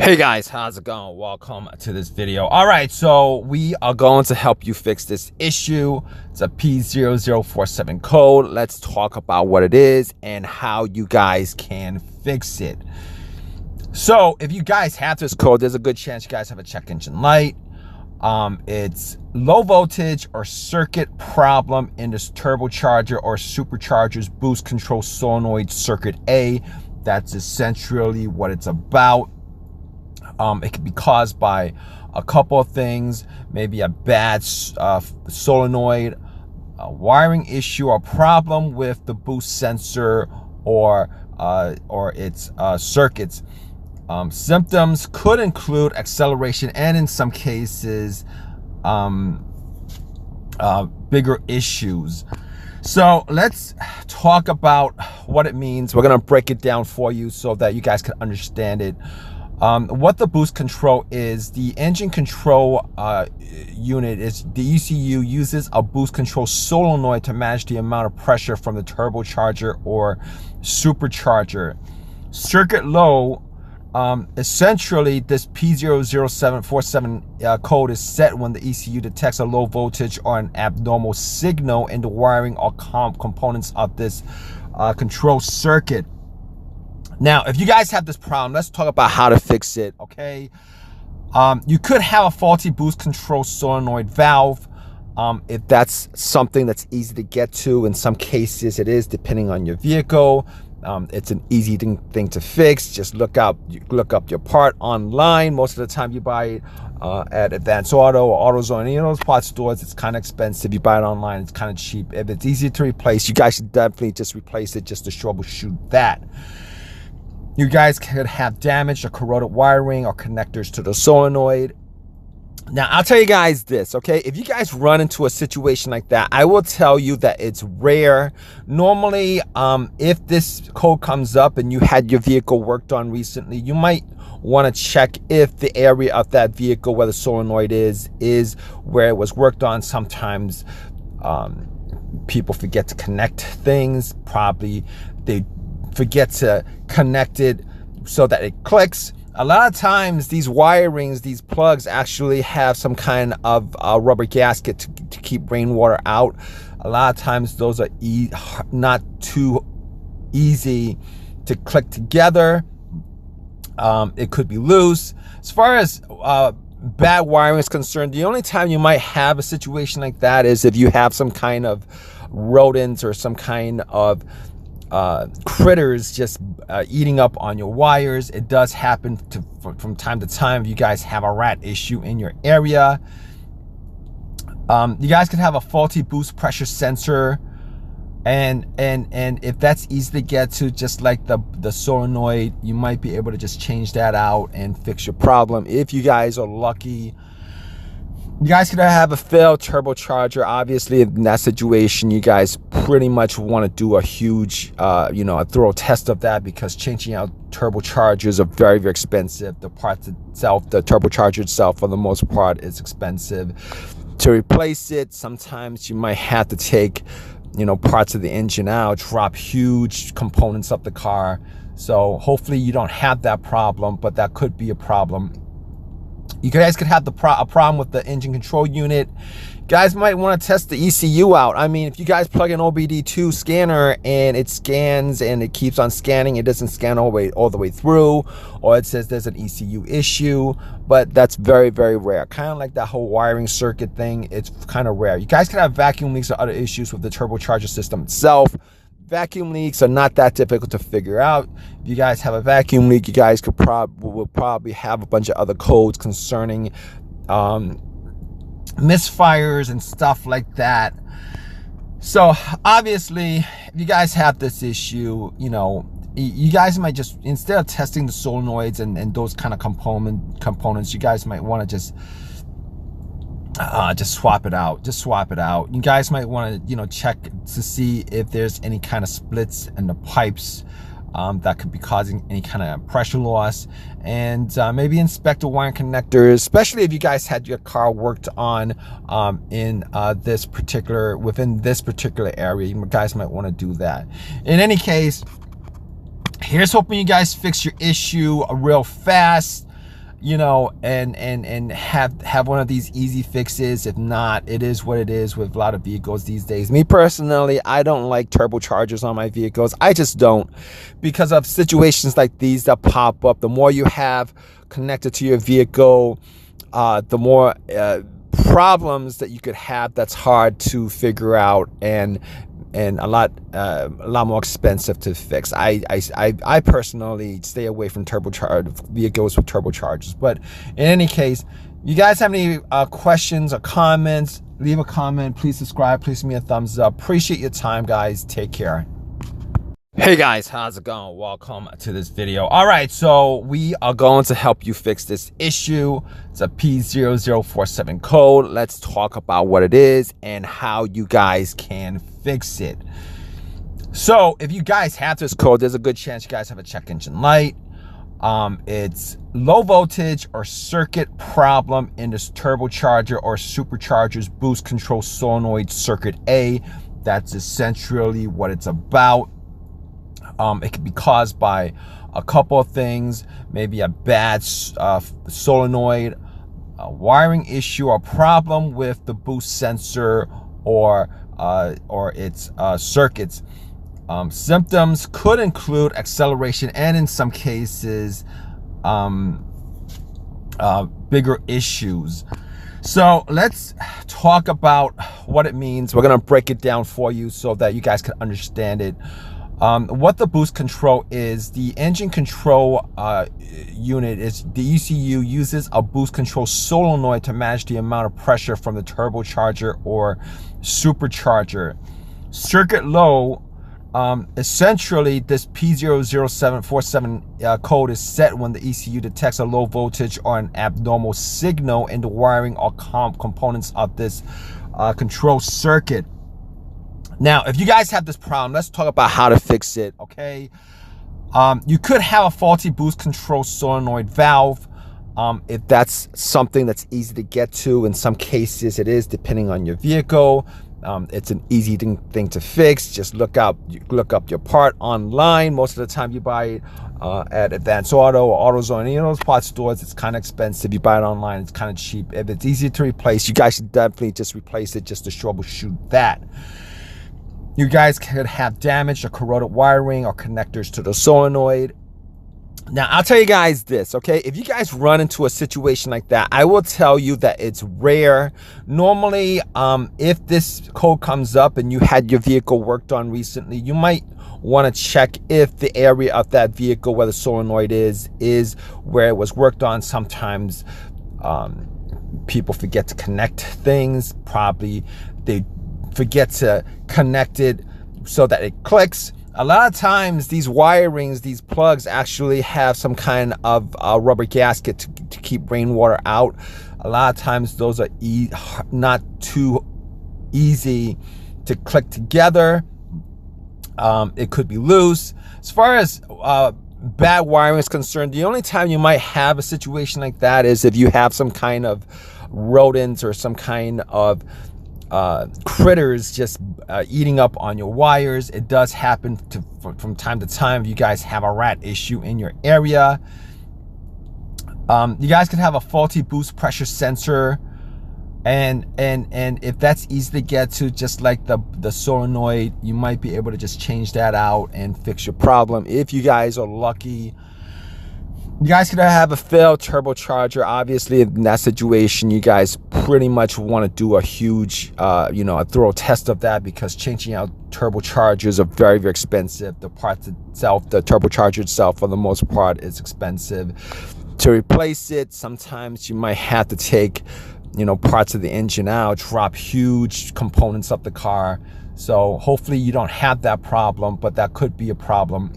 Hey guys, how's it going? Welcome to this video. All right, so we are going to help you fix this issue. It's a P0047 code. Let's talk about what it is and how you guys can fix it. So if you guys have this code, there's a good chance you guys have a check engine light. It's low voltage or circuit problem in this turbocharger or supercharger's boost control solenoid circuit A. That's essentially what it's about. It can be caused by a couple of things, maybe a bad solenoid, a wiring issue, or problem with the boost sensor or its circuits. Symptoms could include acceleration and in some cases bigger issues. So let's talk about what it means. We're going to break it down for you so that you guys can understand it. What the boost control is, the engine control unit is the ECU uses a boost control solenoid to manage the amount of pressure from the turbocharger or supercharger. Circuit low, essentially this P0047 code is set when the ECU detects a low voltage or an abnormal signal in the wiring or components of this control circuit. Now, if you guys have this problem, let's talk about how to fix it, okay? You could have a faulty boost control solenoid valve. If that's something that's easy to get to, in some cases it is, depending on your vehicle. It's an easy thing to fix. Just look up your part online. Most of the time you buy it at Advance Auto or AutoZone, any of those parts stores. It's kind of expensive. You buy it online, it's kind of cheap. If it's easy to replace, you guys should definitely just replace it just to troubleshoot that. You guys could have damaged or corroded wiring or connectors to the solenoid. Now, I'll tell you guys this, okay? If you guys run into a situation like that, I will tell you that it's rare. Normally, if this code comes up and you had your vehicle worked on recently, you might want to check if the area of that vehicle where the solenoid is where it was worked on. Sometimes people forget to connect things. Probably they forget to connect it so that it clicks. A lot of times these wirings, these plugs actually have some kind of rubber gasket to keep rainwater out. A lot of times those are not too easy to click together. It could be loose. As far as bad wiring is concerned, the only time you might have a situation like that is if you have some kind of rodents or some kind of critters just eating up on your wires. It does happen from time to time. If you guys have a rat issue in your area, you guys could have a faulty boost pressure sensor, and if that's easy to get to, just like the solenoid, you might be able to just change that out and fix your problem. If you guys are lucky, you guys could have a failed turbocharger. Obviously, in that situation, you guys pretty much want to do a huge, a thorough test of that, because changing out turbochargers are very, very expensive. The parts itself, the turbocharger itself, for the most part, is expensive. To replace it, sometimes you might have to take, parts of the engine out, drop huge components of the car. So hopefully you don't have that problem, but that could be a problem. You guys could have a problem with the engine control unit. You guys might want to test the ECU out. I mean, if you guys plug an OBD2 scanner and it scans and it keeps on scanning, it doesn't scan all the way through, or it says there's an ECU issue, but that's very, very rare. Kind of like that whole wiring circuit thing. It's kind of rare. You guys could have vacuum leaks or other issues with the turbocharger system itself. Vacuum leaks are not that difficult to figure out. If you guys have a vacuum leak, you guys will probably have a bunch of other codes concerning misfires and stuff like that. So obviously, if you guys have this issue, you guys might just, instead of testing the solenoids and those kind of components, you guys might want to just swap it out. Just swap it out. You guys might want to, check to see if there's any kind of splits in the pipes that could be causing any kind of pressure loss, and maybe inspect the wiring connectors, especially if you guys had your car worked on within this particular area. You guys might want to do that. In any case, here's hoping you guys fix your issue real fast. you know, and have one of these easy fixes. If not, it is what it is with a lot of vehicles these days. Me personally, I don't like turbochargers on my vehicles. I just don't, because of situations like these that pop up. The more you have connected to your vehicle, the more problems that you could have that's hard to figure out, and a lot more expensive to fix. I personally stay away from turbocharged vehicles with turbochargers. But in any case, you guys have any questions or comments, leave a comment. Please subscribe. Please give me a thumbs up. Appreciate your time, guys. Take care. Hey guys, how's it going? Welcome to this video. All right, so we are going to help you fix this issue. It's a P0047 code. Let's talk about what it is and how you guys can fix it. So if you guys have this code, there's a good chance you guys have a check engine light. It's low voltage or circuit problem in this turbocharger or supercharger's boost control solenoid circuit A. That's essentially what it's about. It can be caused by a couple of things, maybe a bad solenoid, a wiring issue, or problem with the boost sensor or its circuits. Symptoms could include acceleration and, in some cases, bigger issues. So let's talk about what it means. We're going to break it down for you so that you guys can understand it. What the boost control is, the engine control unit, is the ECU uses a boost control solenoid to manage the amount of pressure from the turbocharger or supercharger. Circuit low, essentially this P0047 code is set when the ECU detects a low voltage or an abnormal signal in the wiring or components of this control circuit. Now, if you guys have this problem, let's talk about how to fix it, okay? You could have a faulty boost control solenoid valve. If that's something that's easy to get to, in some cases it is, depending on your vehicle. It's an easy thing to fix. Just look up your part online. Most of the time you buy it at Advance Auto or AutoZone, any of those parts stores. It's kind of expensive. You buy it online, it's kind of cheap. If it's easy to replace, you guys should definitely just replace it just to troubleshoot that. You guys could have damaged or corroded wiring or connectors to the solenoid. Now, I'll tell you guys this, okay? If you guys run into a situation like that, I will tell you that it's rare. Normally, if this code comes up and you had your vehicle worked on recently, you might want to check if the area of that vehicle where the solenoid is where it was worked on. Sometimes people forget to connect things. Probably they forget to connect it so that it clicks. A lot of times these wirings, these plugs actually have some kind of rubber gasket to keep rainwater out. A lot of times those are not too easy to click together. It could be loose. As far as bad wiring is concerned, the only time you might have a situation like that is if you have some kind of rodents or some kind of critters just eating up on your wires. It does happen from time to time. If you guys have a rat issue in your area, you guys could have a faulty boost pressure sensor, and if that's easy to get to, just like the solenoid, you might be able to just change that out and fix your problem. If you guys are lucky, you guys could have a failed turbocharger. Obviously, in that situation, you guys pretty much want to do a huge, a thorough test of that, because changing out turbochargers are very, very expensive. The parts itself, the turbocharger itself, for the most part, is expensive. To replace it, sometimes you might have to take, parts of the engine out, drop huge components of the car. So hopefully you don't have that problem, but that could be a problem.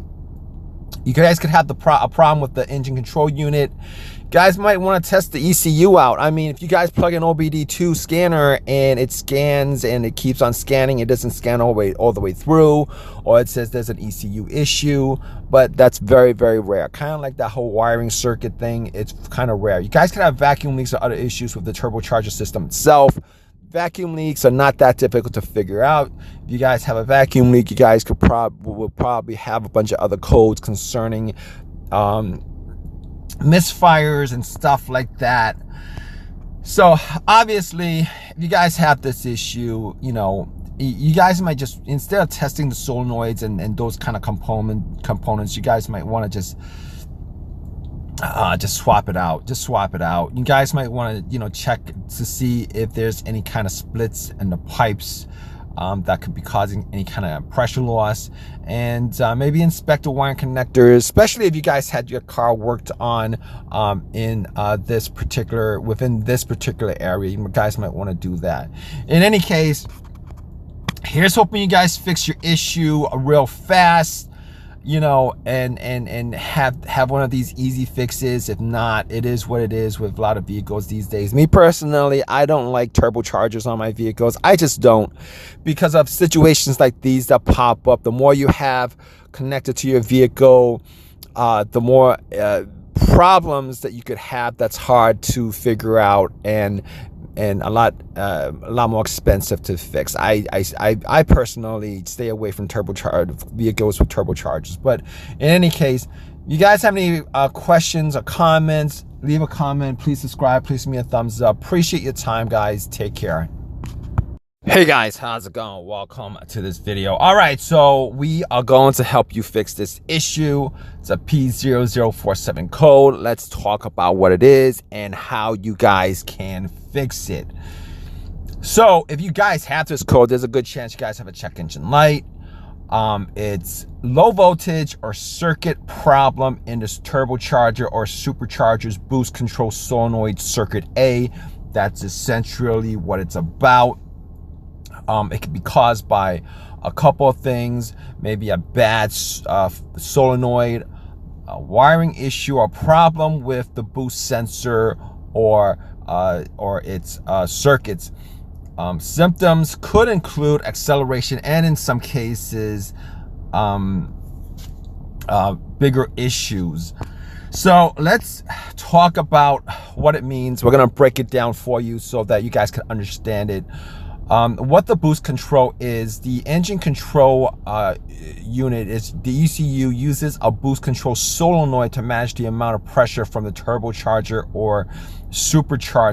You guys could have a problem with the engine control unit. You guys might want to test the ECU out. I mean, if you guys plug an OBD2 scanner and it scans and it keeps on scanning, it doesn't scan all the way through, or it says there's an ECU issue, but that's very, very rare. Kind of like that whole wiring circuit thing. It's kind of rare. You guys could have vacuum leaks or other issues with the turbocharger system itself. Vacuum leaks are not that difficult to figure out. If you guys have a vacuum leak, you guys will probably have a bunch of other codes concerning misfires and stuff like that. So obviously, if you guys have this issue, you know, you guys might just, instead of testing the solenoids and those kind of components, you guys might want to just swap it out. Just swap it out. You guys might want to, you know, check to see if there's any kind of splits in the pipes that could be causing any kind of pressure loss, and maybe inspect the wiring connectors, especially if you guys had your car worked on within this particular area. You guys might want to do that. In any case, here's hoping you guys fix your issue real fast, you know, and have one of these easy fixes. If not, it is what it is with a lot of vehicles these days. Me personally, I don't like turbochargers on my vehicles. I just don't, because of situations like these that pop up. The more you have connected to your vehicle, the more problems that you could have that's hard to figure out, and a lot more expensive to fix. I personally stay away from turbocharged vehicles with turbochargers. But in any case, you guys have any questions or comments, leave a comment. Please subscribe. Please give me a thumbs up. Appreciate your time, guys. Take care. Hey guys, how's it going? Welcome to this video. All right, so we are going to help you fix this issue. It's a P0047 code. Let's talk about what it is and how you guys can fix it. So if you guys have this code, there's a good chance you guys have a check engine light. It's low voltage or circuit problem in this turbocharger or supercharger's boost control solenoid circuit A. That's essentially what it's about. It can be caused by a couple of things, maybe a bad solenoid, a wiring issue, or problem with the boost sensor or its circuits. Symptoms could include acceleration and, in some cases, bigger issues. So let's talk about what it means. We're going to break it down for you so that you guys can understand it. What the boost control is: the engine control unit, is the ECU, uses a boost control solenoid to manage the amount of pressure from the turbocharger or supercharger